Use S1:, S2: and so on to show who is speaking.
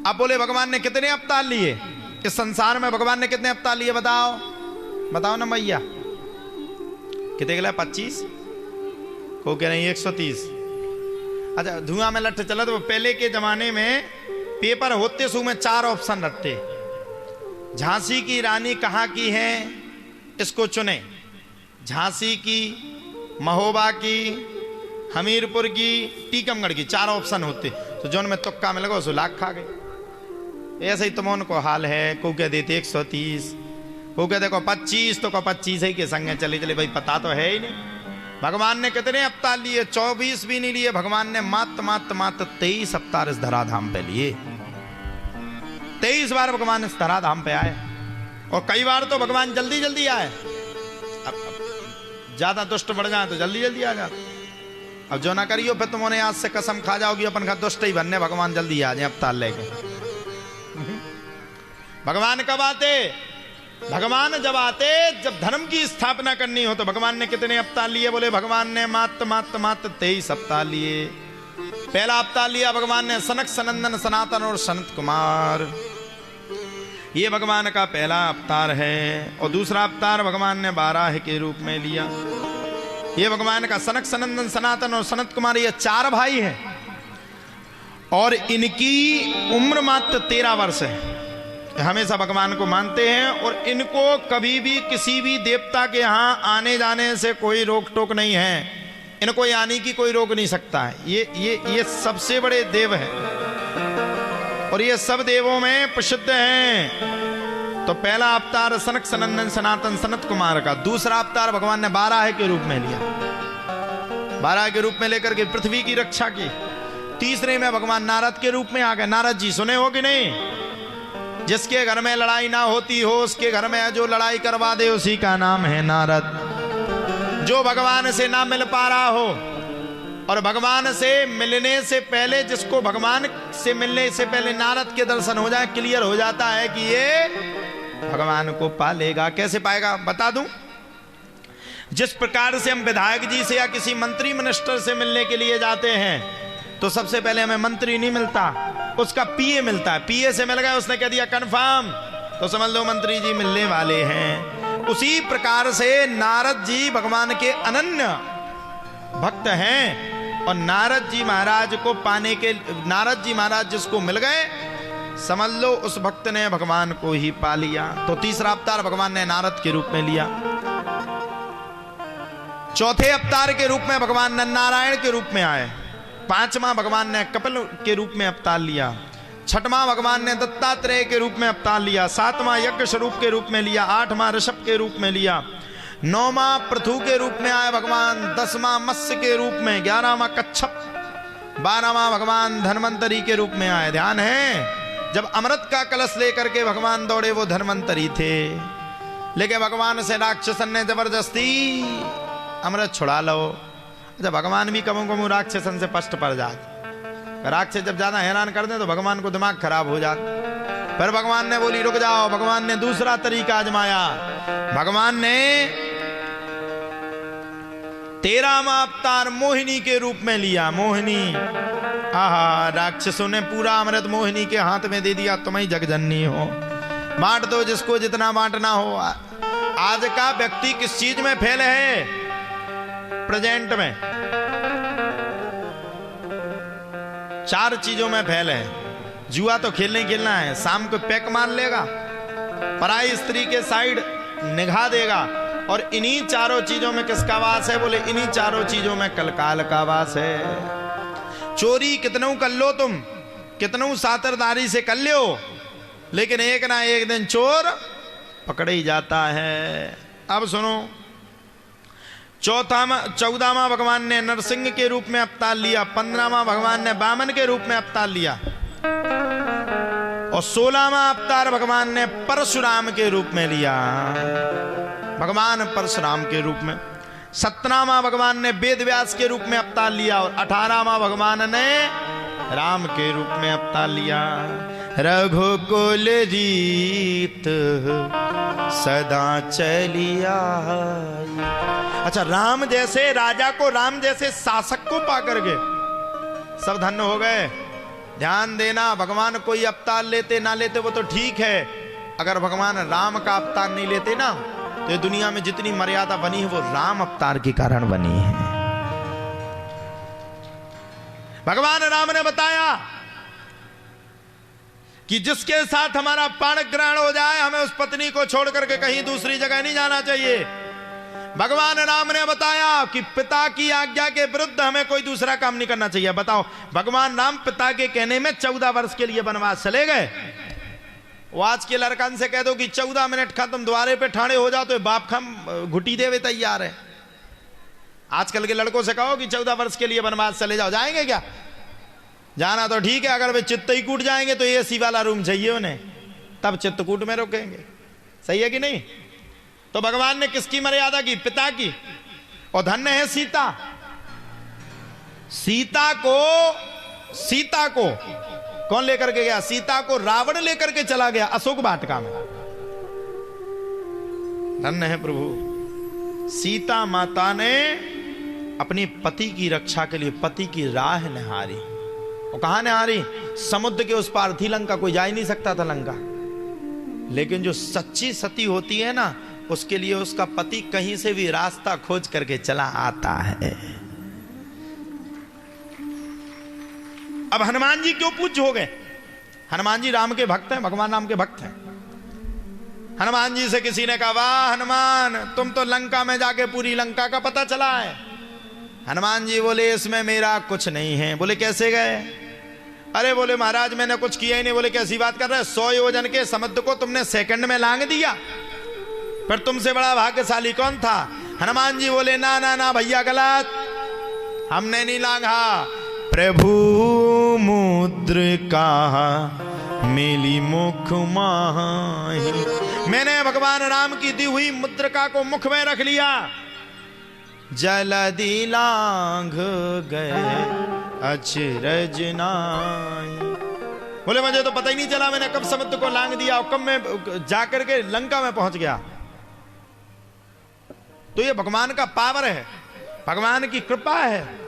S1: अब बोले भगवान ने कितने अवतार लिए इस संसार में? भगवान ने कितने अवतार लिए बताओ, बताओ ना भैया। कितने के लिए? 25 को कह रहे हैं 130। अच्छा, धुआं में लट्ठ चला। तो पहले के जमाने में पेपर होते सु में 4 ऑप्शन रखते। झांसी की रानी कहाँ की है, इसको चुने। झांसी की, महोबा की, हमीरपुर की, टीकमगढ़ की, 4 ऑप्शन होते। तो जो में तुक्का में लगा उसको लाख खा गए। ऐसे ही तुम को हाल है। को कह देते 130, को कह देखो 25, तो को 25 ही के संगे चले चले। भाई पता तो है ही नहीं। भगवान ने कितने अवतार लिए? 24 भी नहीं लिए। भगवान ने मात्र 23 अवतार इस धराधाम पे लिए। 23 बार भगवान इस धराधाम पे आए। और कई बार तो भगवान जल्दी जल्दी आए। अब ज्यादा दुष्ट बढ़ जाए तो जल्दी जल्दी आ जाए। अब जो ना करियो फिर तुमने आज से कसम खा जाओगी अपन का दुष्ट ही बनने, भगवान जल्दी आ जाए अवतार लेके। भगवान कब आते? भगवान जब आते, जब धर्म की स्थापना करनी हो। तो भगवान ने कितने अवतार लिए? बोले भगवान ने मात्र 23 अवतार लिए। पहला अवतार लिया भगवान ने सनक, सनंदन, सनातन और सनत कुमार। ये भगवान का पहला अवतार है। और दूसरा अवतार भगवान ने बाराह के रूप में लिया। ये भगवान का सनक, सनंदन, सनातन और सनत कुमार, ये 4 भाई हैं। और इनकी उम्र मात्र 13 वर्ष है। हमेशा भगवान को मानते हैं और इनको कभी भी किसी भी देवता के यहां आने जाने से कोई रोक टोक नहीं है। इनको आने की कोई रोक नहीं सकता है। ये सबसे बड़े देव हैं और ये सब देवों में प्रसिद्ध हैं। तो पहला अवतार सनक, सनंदन, सनातन, सनत कुमार का। दूसरा अवतार भगवान ने बाराह के रूप में लिया। बाराह के रूप में लेकर के पृथ्वी की रक्षा की। तीसरे में भगवान नारद के रूप में आ गए। नारद जी सुने हो कि नहीं? जिसके घर में लड़ाई ना होती हो उसके घर में जो लड़ाई करवा दे उसी का नाम है नारद। जो भगवान से ना मिल पा रहा हो और भगवान से मिलने से पहले, जिसको भगवान से मिलने से पहले नारद के दर्शन हो जाए, क्लियर हो जाता है कि ये भगवान को पा लेगा। कैसे पाएगा बता दूं? जिस प्रकार से हम विधायक जी से या किसी मंत्री मिनिस्टर से मिलने के लिए जाते हैं तो सबसे पहले हमें मंत्री नहीं मिलता, उसका पीए मिलता है। पीए से मिल गया, उसने कह दिया कंफर्म, तो समझ लो मंत्री जी मिलने वाले हैं। उसी प्रकार से नारद जी भगवान के अनन्य भक्त हैं। और नारद जी महाराज को पाने के, नारद जी महाराज जिसको मिल गए समझ लो उस भक्त ने भगवान को ही पा लिया। तो तीसरा अवतार भगवान ने नारद के रूप में लिया। चौथे अवतार के रूप में भगवान नरनारायण के रूप में आए। पांचवा भगवान ने कपिल के रूप में अवतार लिया। छठवां भगवान ने दत्तात्रेय के रूप में अवतार लिया। सातवां यज्ञ स्वरूप के रूप में लिया। आठवां ऋषभ के रूप में लिया। नौवां पृथु के रूप में आए भगवान। 10वां मत्स्य के रूप में। 11वां कच्छप। 12वां भगवान धन्वंतरी के रूप में आए। ध्यान है, जब अमृत का कलश लेकर के भगवान दौड़े वो धन्वंतरी थे, लेकिन भगवान से राक्षसन ने जबरदस्ती अमृत छुड़ा लो। जब भगवान भी कमू कमू राक्षसन से पष्ट पड़ जाते। राक्षस जब ज्यादा हैरान कर दे तो भगवान को दिमाग खराब हो जाता। फिर भगवान ने बोली रुक जाओ। भगवान ने दूसरा तरीका आजमाया। भगवान ने 13वां अवतार मोहिनी के रूप में लिया। मोहिनी, आहा, राक्षसों ने पूरा अमृत मोहिनी के हाथ में दे दिया। तुम ही जगजननी हो, बांट दो जिसको जितना बांटना हो। आज का व्यक्ति किस चीज में फेल है? प्रेजेंट में 4 चीजों में फेल है। जुआ तो खेलना ही खेलना है। शाम को पैक मार लेगा, पराई स्त्री के साइड निगाह देगा। और इन्हीं 4 चीजों में किसका वास है? बोले इन्हीं 4 चीजों में कलकाल का वास है। चोरी कितनों कर लो तुम, कितनों सातरदारी से कर लो, लेकिन एक ना एक दिन चोर पकड़ ही जाता है। अब सुनो, 14वां भगवान ने नरसिंह के रूप में अवतार लिया। 15वां भगवान ने वामन के रूप में अवतार लिया। और 16वां अवतार भगवान ने परशुराम के रूप में लिया। भगवान परशुराम के रूप में। 17वां भगवान ने वेद व्यास के रूप में अवतार लिया। और 18वां भगवान ने राम के रूप में अवतार लिया। रघुकुल रीत सदा चलिया। अच्छा, राम जैसे राजा को, राम जैसे शासक को पा करके सब धन्य हो गए। ध्यान देना, भगवान कोई अवतार लेते ना लेते वो तो ठीक है, अगर भगवान राम का अवतार नहीं लेते ना तो ये दुनिया में जितनी मर्यादा बनी है वो राम अवतार के कारण बनी है। भगवान राम ने बताया कि जिसके साथ हमारा प्राण ग्रहण हो जाए हमें उस पत्नी को छोड़ करके कहीं दूसरी जगह नहीं जाना चाहिए। भगवान राम ने बताया कि पिता की आज्ञा के विरुद्ध हमें कोई दूसरा काम नहीं करना चाहिए। बताओ, भगवान राम पिता के कहने में 14 वर्ष के लिए वनवास चले गए। वो आज के लड़कन से कह दो कि 14 मिनट खत्म, द्वारे पे ठाणे हो जाओ तो बाप खम घुटी देवे तैयार है। आजकल के लड़कों से कहो कि 14 वर्ष के लिए वनवास चले जाओ, जाएंगे क्या? जाना तो ठीक है, अगर वे चित्त ही कूट जाएंगे तो एसी वाला रूम चाहिए उन्हें, तब चित्तकूट में रोकेंगे। सही है कि नहीं? तो भगवान ने किसकी मर्यादा की? पिता की। और धन्य है सीता। सीता को कौन लेकर के गया? सीता को रावण लेकर के चला गया अशोक वाटिका में। धन्य है प्रभु। सीता माता ने अपने पति की रक्षा के लिए पति की राह निहारी। वो कहां निहारी? समुद्र के उस पार थी लंका, कोई जा ही नहीं सकता था लंका। लेकिन जो सच्ची सती होती है ना, उसके लिए उसका पति कहीं से भी रास्ता खोज करके चला आता है। अब हनुमान जी क्यों पूज्य हो गए? हनुमान जी राम के भक्त हैं, भगवान राम के भक्त हैं। हनुमान जी से किसी ने कहा, वाह हनुमान, तुम तो लंका में जाके पूरी लंका का पता चला है। हनुमान जी बोले, इसमें मेरा कुछ नहीं है। बोले कैसे गए? अरे बोले महाराज मैंने कुछ किया ही नहीं। बोले कैसी बात कर रहे हैं? 100 योजन के समुद्र को तुमने सेकंड में लांग दिया, पर तुमसे बड़ा भाग्यशाली कौन था? हनुमान जी बोले, ना ना ना भैया गलत, हमने नहीं लांघा। प्रभु मुद्रिका मिली मुख माही, मैंने भगवान राम की दी हुई मुद्रिका को मुख में रख लिया। जलधि लांघ गए अचरज नाई। बोले मुझे तो पता ही नहीं चला मैंने कब समुद्र को लांघ दिया और कब मैं जाकर के लंका में पहुंच गया। तो ये भगवान का पावर है, भगवान की कृपा है।